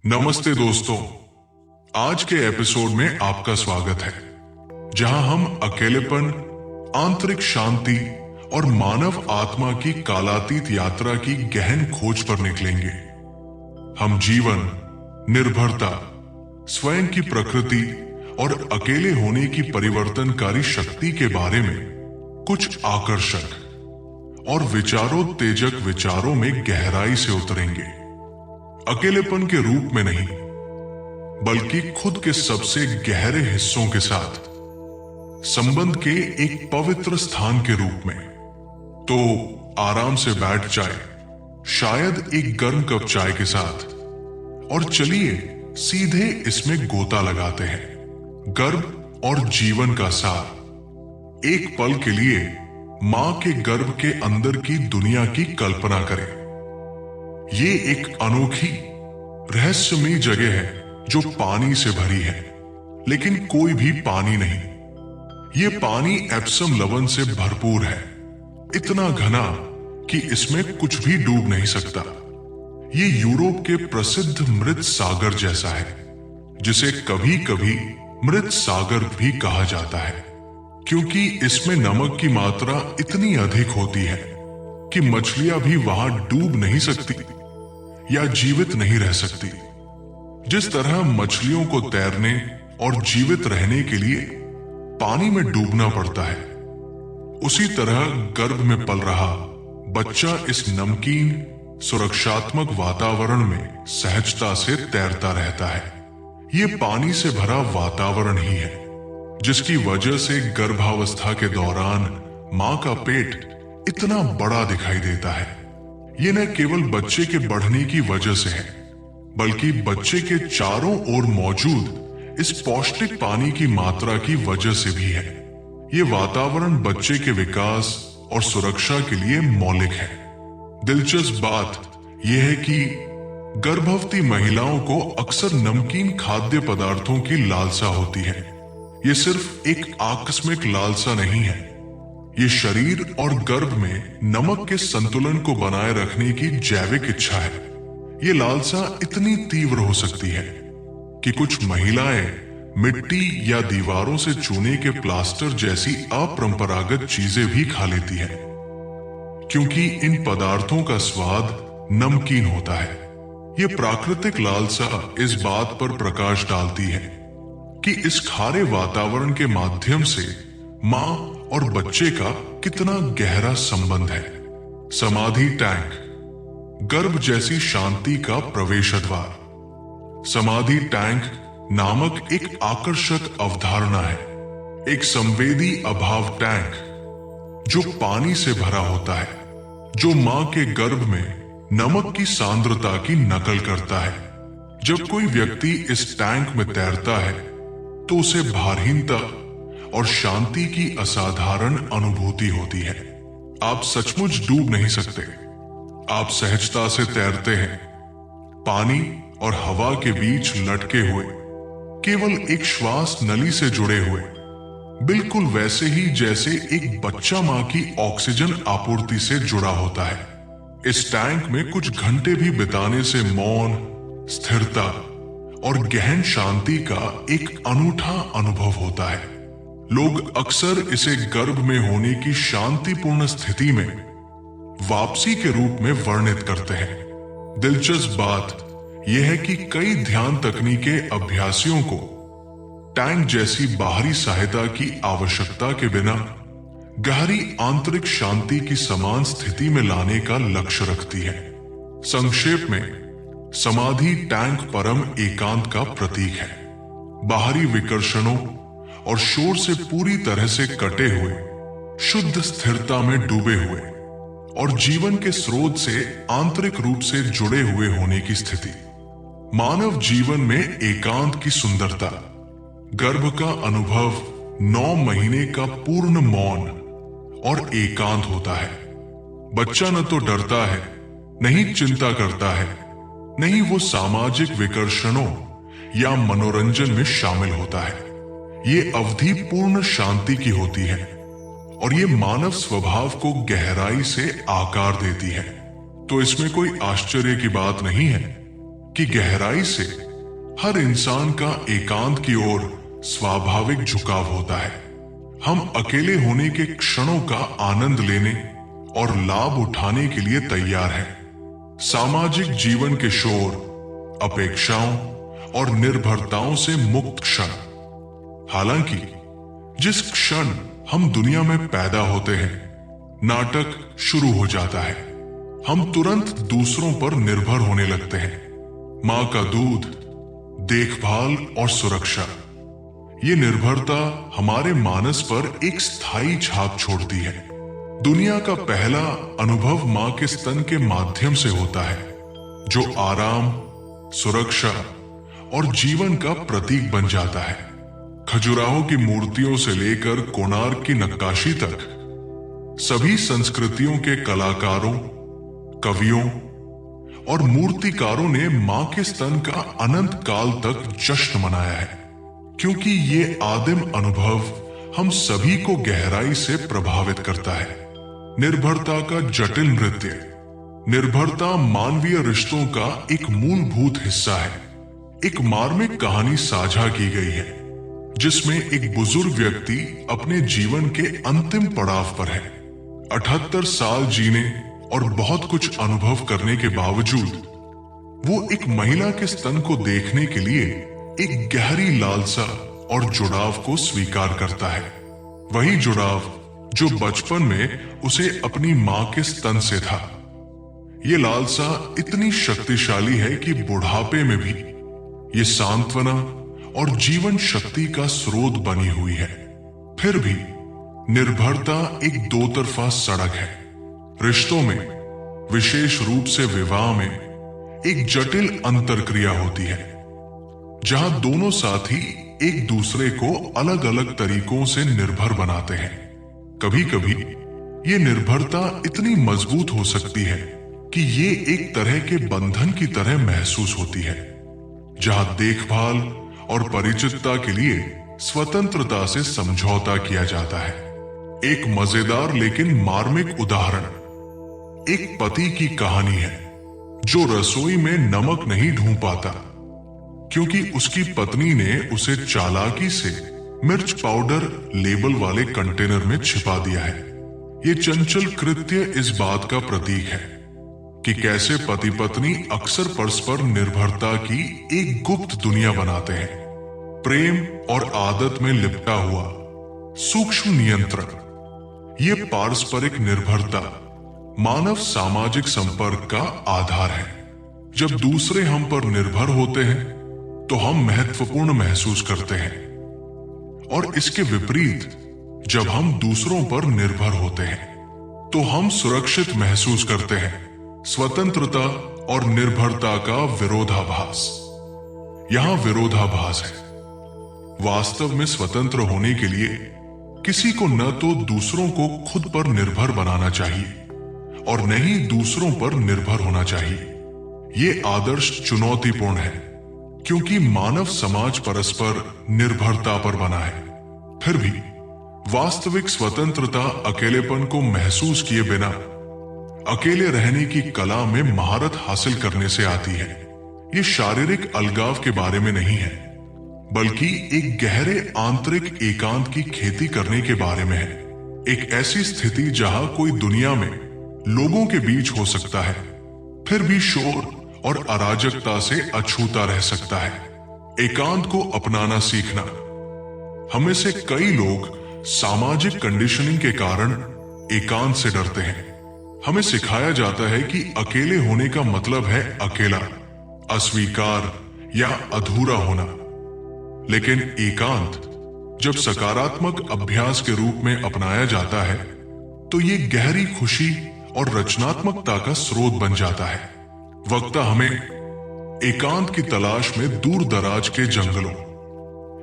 नमस्ते दोस्तों, आज के एपिसोड में आपका स्वागत है, जहां हम अकेलेपन, आंतरिक शांति और मानव आत्मा की कालातीत यात्रा की गहन खोज पर निकलेंगे। हम जीवन, निर्भरता, स्वयं की प्रकृति और अकेले होने की परिवर्तनकारी शक्ति के बारे में कुछ आकर्षक और विचारोत्तेजक विचारों में गहराई से उतरेंगे। अकेलेपन के रूप में नहीं, बल्कि खुद के सबसे गहरे हिस्सों के साथ संबंध के एक पवित्र स्थान के रूप में। तो आराम से बैठ जाए, शायद एक गर्म कप चाय के साथ, और चलिए सीधे इसमें गोता लगाते हैं। गर्भ और जीवन का सार। एक पल के लिए मां के गर्भ के अंदर की दुनिया की कल्पना करें। ये एक अनोखी, रहस्यमयी जगह है जो पानी से भरी है, लेकिन कोई भी पानी नहीं। ये पानी एप्सम लवण से भरपूर है, इतना घना कि इसमें कुछ भी डूब नहीं सकता। ये यूरोप के प्रसिद्ध मृत सागर जैसा है, जिसे कभी कभी मृत सागर भी कहा जाता है, क्योंकि इसमें नमक की मात्रा इतनी अधिक होती है कि मछलियां भी वहां डूब नहीं सकती या जीवित नहीं रह सकती। जिस तरह मछलियों को तैरने और जीवित रहने के लिए पानी में डूबना पड़ता है, उसी तरह गर्भ में पल रहा बच्चा इस नमकीन, सुरक्षात्मक वातावरण में सहजता से तैरता रहता है। ये पानी से भरा वातावरण ही है जिसकी वजह से गर्भावस्था के दौरान मां का पेट इतना बड़ा दिखाई देता है। ये न केवल बच्चे के बढ़ने की वजह से है, बल्कि बच्चे के चारों ओर मौजूद इस पौष्टिक पानी की मात्रा की वजह से भी है। ये वातावरण बच्चे के विकास और सुरक्षा के लिए मौलिक है। दिलचस्प बात यह है कि गर्भवती महिलाओं को अक्सर नमकीन खाद्य पदार्थों की लालसा होती है। ये सिर्फ एक आकस्मिक लालसा नहीं है, ये शरीर और गर्भ में नमक के संतुलन को बनाए रखने की जैविक इच्छा है। ये लालसा इतनी तीव्र हो सकती है कि कुछ महिलाएं मिट्टी या दीवारों से चूने के प्लास्टर जैसी अपरंपरागत चीजें भी खा लेती हैं, क्योंकि इन पदार्थों का स्वाद नमकीन होता है। ये प्राकृतिक लालसा इस बात पर प्रकाश डालती है कि इस खारे वातावरण के माध्यम से मां और बच्चे का कितना गहरा संबंध है। समाधि टैंक, गर्भ जैसी शांति का प्रवेश द्वार। समाधि टैंक नामक एक आकर्षक अवधारणा है, एक संवेदी अभाव टैंक जो पानी से भरा होता है, जो मां के गर्भ में नमक की सांद्रता की नकल करता है। जब कोई व्यक्ति इस टैंक में तैरता है तो उसे भारहीनता और शांति की असाधारण अनुभूति होती है। आप सचमुच डूब नहीं सकते, आप सहजता से तैरते हैं, पानी और हवा के बीच लटके हुए, केवल एक श्वास नली से जुड़े हुए, बिल्कुल वैसे ही जैसे एक बच्चा मां की ऑक्सीजन आपूर्ति से जुड़ा होता है। इस टैंक में कुछ घंटे भी बिताने से मौन, स्थिरता और गहन शांति का एक अनूठा अनुभव होता है। लोग अक्सर इसे गर्भ में होने की शांतिपूर्ण स्थिति में वापसी के रूप में वर्णित करते हैं। दिलचस्प बात यह है कि कई ध्यान तकनीके अभ्यासियों को टैंक जैसी बाहरी सहायता की आवश्यकता के बिना गहरी आंतरिक शांति की समान स्थिति में लाने का लक्ष्य रखती है। संक्षेप में, समाधि टैंक परम एकांत का प्रतीक है। बाहरी विकर्षणों और शोर से पूरी तरह से कटे हुए, शुद्ध स्थिरता में डूबे हुए और जीवन के स्रोत से आंतरिक रूप से जुड़े हुए होने की स्थिति। मानव जीवन में एकांत की सुंदरता, गर्भ का अनुभव 9 महीने का पूर्ण मौन और एकांत होता है। बच्चा न तो डरता है, नहीं चिंता करता है, नहीं वो सामाजिक विकर्षणों या मनोरंजन में शामिल होता है। ये अवधि पूर्ण शांति की होती है और ये मानव स्वभाव को गहराई से आकार देती है। तो इसमें कोई आश्चर्य की बात नहीं है कि गहराई से हर इंसान का एकांत की ओर स्वाभाविक झुकाव होता है। हम अकेले होने के क्षणों का आनंद लेने और लाभ उठाने के लिए तैयार हैं। सामाजिक जीवन के शोर, अपेक्षाओं और निर्भरताओं से मुक्त क्षण। हालांकि जिस क्षण हम दुनिया में पैदा होते हैं, नाटक शुरू हो जाता है। हम तुरंत दूसरों पर निर्भर होने लगते हैं। मां का दूध, देखभाल और सुरक्षा। ये निर्भरता हमारे मानस पर एक स्थायी छाप छोड़ती है। दुनिया का पहला अनुभव मां के स्तन के माध्यम से होता है, जो आराम, सुरक्षा और जीवन का प्रतीक बन जाता है। खजुराहो की मूर्तियों से लेकर कोणार्क की नक्काशी तक सभी संस्कृतियों के कलाकारों, कवियों और मूर्तिकारों ने मां के स्तन का अनंत काल तक जश्न मनाया है, क्योंकि ये आदिम अनुभव हम सभी को गहराई से प्रभावित करता है। निर्भरता का जटिल नृत्य। निर्भरता मानवीय रिश्तों का एक मूलभूत हिस्सा है। एक मार्मिक कहानी साझा की गई है, जिसमें एक बुजुर्ग व्यक्ति अपने जीवन के अंतिम पड़ाव पर है। 78 साल जीने और बहुत कुछ अनुभव करने के बावजूद वो एक महिला के स्तन को देखने के लिए एक गहरी लालसा और जुड़ाव को स्वीकार करता है। वही जुड़ाव जो बचपन में उसे अपनी मां के स्तन से था। ये लालसा इतनी शक्तिशाली है कि बुढ़ापे में भी ये सांत्वना और जीवन शक्ति का स्रोत बनी हुई है। फिर भी निर्भरता एक दो तरफा सड़क है। रिश्तों में, विशेष रूप से विवाह में, एक जटिल अंतरक्रिया होती है, जहां दोनों साथी एक दूसरे को अलग अलग तरीकों से निर्भर बनाते हैं। कभी कभी ये निर्भरता इतनी मजबूत हो सकती है कि ये एक तरह के बंधन की तरह महसूस होती है, जहां देखभाल और परिचितता के लिए स्वतंत्रता से समझौता किया जाता है। एक मजेदार लेकिन मार्मिक उदाहरण एक पति की कहानी है, जो रसोई में नमक नहीं ढूंढ पाता क्योंकि उसकी पत्नी ने उसे चालाकी से मिर्च पाउडर लेबल वाले कंटेनर में छिपा दिया है। ये चंचल कृत्य इस बात का प्रतीक है कि कैसे पति पत्नी अक्सर परस्पर निर्भरता की एक गुप्त दुनिया बनाते हैं। प्रेम और आदत में लिपटा हुआ सूक्ष्म नियंत्रण। ये पारस्परिक निर्भरता मानव सामाजिक संपर्क का आधार है। जब दूसरे हम पर निर्भर होते हैं तो हम महत्वपूर्ण महसूस करते हैं, और इसके विपरीत जब हम दूसरों पर निर्भर होते हैं तो हम सुरक्षित महसूस करते हैं। स्वतंत्रता और निर्भरता का विरोधाभास। यहां विरोधाभास है। वास्तव में स्वतंत्र होने के लिए किसी को न तो दूसरों को खुद पर निर्भर बनाना चाहिए और न ही दूसरों पर निर्भर होना चाहिए। ये आदर्श चुनौतीपूर्ण है, क्योंकि मानव समाज परस्पर निर्भरता पर बना है। फिर भी वास्तविक स्वतंत्रता अकेलेपन को महसूस किए बिना अकेले रहने की कला में महारत हासिल करने से आती है। ये शारीरिक अलगाव के बारे में नहीं है, बल्कि एक गहरे आंतरिक एकांत की खेती करने के बारे में है। एक ऐसी स्थिति जहां कोई दुनिया में लोगों के बीच हो सकता है, फिर भी शोर और अराजकता से अछूता रह सकता है। एकांत को अपनाना सीखना। हमें से कई लोग सामाजिक कंडीशनिंग के कारण एकांत से डरते हैं। हमें सिखाया जाता है कि अकेले होने का मतलब है अकेला, अस्वीकार या अधूरा होना। लेकिन एकांत जब सकारात्मक अभ्यास के रूप में अपनाया जाता है तो ये गहरी खुशी और रचनात्मकता का स्रोत बन जाता है। वक्ता हमें एकांत की तलाश में दूर दराज के जंगलों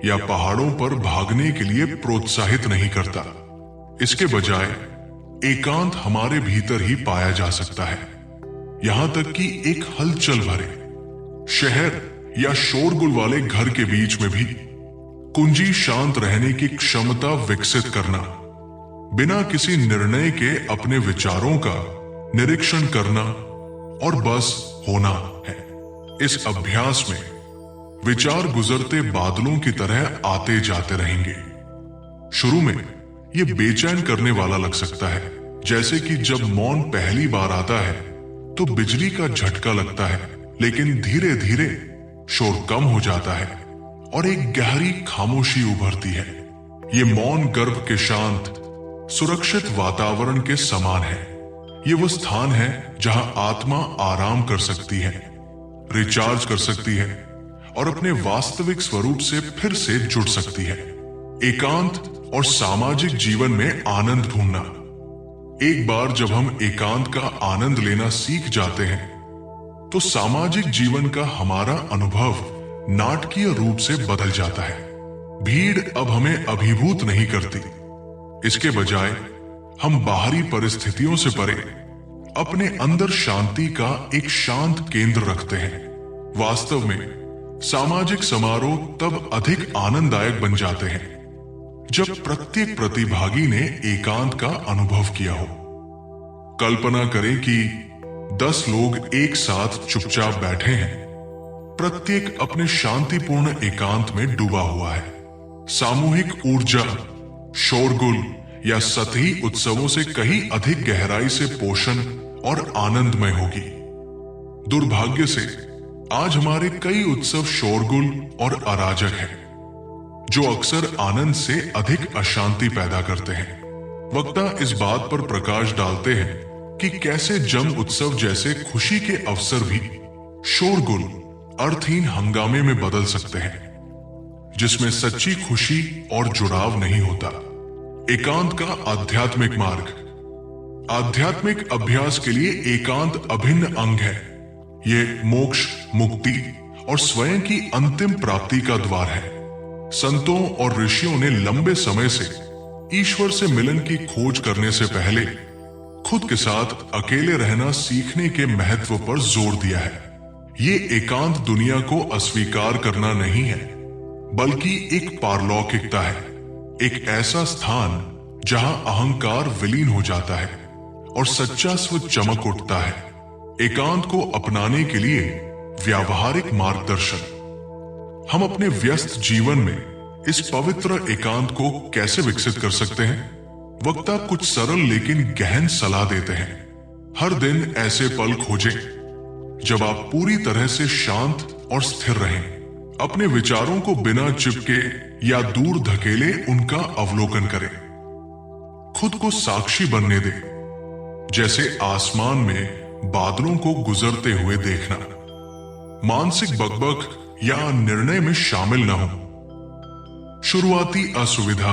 या पहाड़ों पर भागने के लिए प्रोत्साहित नहीं करता। इसके बजाय एकांत हमारे भीतर ही पाया जा सकता है। यहां तक कि एक हलचल भरे शहर या शोरगुल वाले घर के बीच में भी कुंजी शांत रहने की क्षमता विकसित करना, बिना किसी निर्णय के अपने विचारों का निरीक्षण करना और बस होना है। इस अभ्यास में विचार गुजरते बादलों की तरह आते जाते रहेंगे। शुरू में यह बेचैन करने वाला लग सकता है, जैसे कि जब मौन पहली बार आता है तो बिजली का झटका लगता है, लेकिन धीरे धीरे शोर कम हो जाता है और एक गहरी खामोशी उभरती है। ये मौन गर्भ के शांत, सुरक्षित वातावरण के समान है। ये वो स्थान है जहां आत्मा आराम कर सकती है, रिचार्ज कर सकती है और अपने वास्तविक स्वरूप से फिर से जुड़ सकती है। एकांत और सामाजिक जीवन में आनंद ढूंढना। एक बार जब हम एकांत का आनंद लेना सीख जाते हैं तो सामाजिक जीवन का हमारा अनुभव नाटकीय रूप से बदल जाता है। भीड़ अब हमें अभिभूत नहीं करती। इसके बजाय हम बाहरी परिस्थितियों से परे अपने अंदर शांति का एक शांत केंद्र रखते हैं। वास्तव में सामाजिक समारोह तब अधिक आनंददायक बन जाते हैं जब प्रत्येक प्रतिभागी ने एकांत का अनुभव किया हो। कल्पना करें कि 10 लोग एक साथ चुपचाप बैठे हैं, प्रत्येक अपने शांतिपूर्ण एकांत में डूबा हुआ है। सामूहिक ऊर्जा, शोरगुल या सतही उत्सवों से कहीं अधिक गहराई से पोषण और आनंदमय होगी। दुर्भाग्य से आज हमारे कई उत्सव शोरगुल और अराजक हैं, जो अक्सर आनंद से अधिक अशांति पैदा करते हैं। वक्ता इस बात पर प्रकाश डालते हैं कि कैसे जन्म उत्सव जैसे खुशी के अवसर भी शोरगुल, अर्थहीन हंगामे में बदल सकते हैं, जिसमें सच्ची खुशी और जुड़ाव नहीं होता। एकांत का आध्यात्मिक मार्ग। आध्यात्मिक अभ्यास के लिए एकांत अभिन्न अंग है। यह मोक्ष, मुक्ति और स्वयं की अंतिम प्राप्ति का द्वार है। संतों और ऋषियों ने लंबे समय से ईश्वर से मिलन की खोज करने से पहले खुद के साथ अकेले रहना सीखने के महत्व पर जोर दिया है। ये एकांत दुनिया को अस्वीकार करना नहीं है, बल्कि एक पारलौकिकता है, एक ऐसा स्थान जहां अहंकार विलीन हो जाता है और सच्चा स्व चमक उठता है। एकांत को अपनाने के लिए व्यावहारिक मार्गदर्शन। हम अपने व्यस्त जीवन में इस पवित्र एकांत को कैसे विकसित कर सकते हैं? वक्ता कुछ सरल लेकिन गहन सलाह देते हैं। हर दिन ऐसे पल खोजें जब आप पूरी तरह से शांत और स्थिर रहें। अपने विचारों को बिना चिपके या दूर धकेले उनका अवलोकन करें। खुद को साक्षी बनने दें, जैसे आसमान में बादलों को गुजरते हुए देखना। मानसिक बकबक या निर्णय में शामिल न हो। शुरुआती असुविधा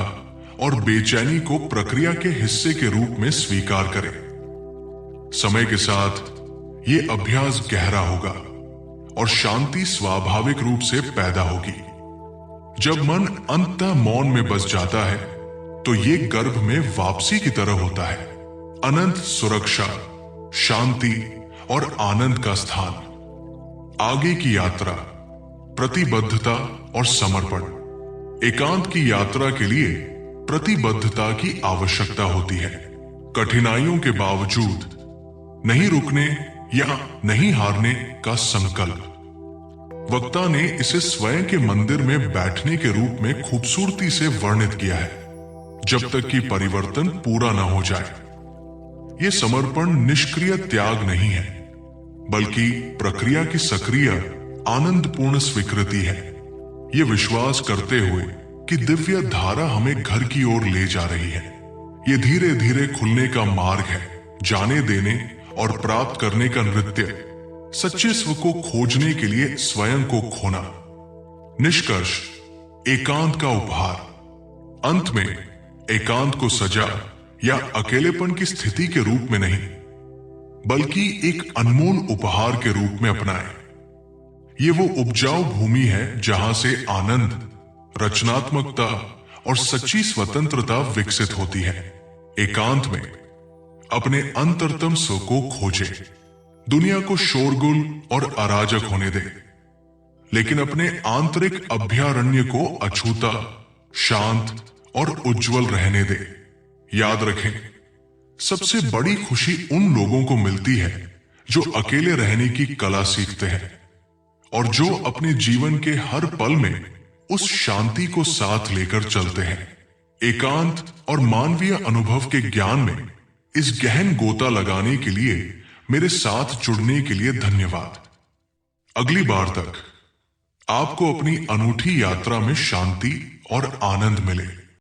और बेचैनी को प्रक्रिया के हिस्से के रूप में स्वीकार करें। समय के साथ ये अभ्यास गहरा होगा और शांति स्वाभाविक रूप से पैदा होगी। जब मन अंततः मौन में बस जाता है तो ये गर्भ में वापसी की तरह होता है। अनंत सुरक्षा, शांति और आनंद का स्थान। आगे की यात्रा, प्रतिबद्धता और समर्पण। एकांत की यात्रा के लिए प्रतिबद्धता की आवश्यकता होती है। कठिनाइयों के बावजूद नहीं रुकने या नहीं हारने का संकल्प। वक्ता ने इसे स्वयं के मंदिर में बैठने के रूप में खूबसूरती से वर्णित किया है, जब तक कि परिवर्तन पूरा न हो जाए। यह समर्पण निष्क्रिय त्याग नहीं है, बल्कि प्रक्रिया की सक्रिय आनंदपूर्ण स्वीकृति है। यह विश्वास करते हुए कि दिव्य धारा हमें घर की ओर ले जा रही है। यह धीरे धीरे खुलने का मार्ग है, जाने देने और प्राप्त करने का नृत्य, सच्चे स्व को खोजने के लिए स्वयं को खोना। निष्कर्ष, एकांत का उपहार। अंत में एकांत को सजा या अकेलेपन की स्थिति के रूप में नहीं, बल्कि एक अनमोल उपहार के रूप में अपनाएं। ये वो उपजाऊ भूमि है जहां से आनंद, रचनात्मकता और सच्ची स्वतंत्रता विकसित होती है। एकांत में अपने अंतरतम स्व को खोजें। दुनिया को शोरगुल और अराजक होने दें, लेकिन अपने आंतरिक अभयारण्य को अछूता, शांत और उज्जवल रहने दें। याद रखें, सबसे बड़ी खुशी उन लोगों को मिलती है जो अकेले रहने की कला सीखते हैं। और जो अपने जीवन के हर पल में उस शांति को साथ लेकर चलते हैं। एकांत और मानवीय अनुभव के ज्ञान में इस गहन गोता लगाने के लिए मेरे साथ जुड़ने के लिए धन्यवाद। अगली बार तक आपको अपनी अनूठी यात्रा में शांति और आनंद मिले।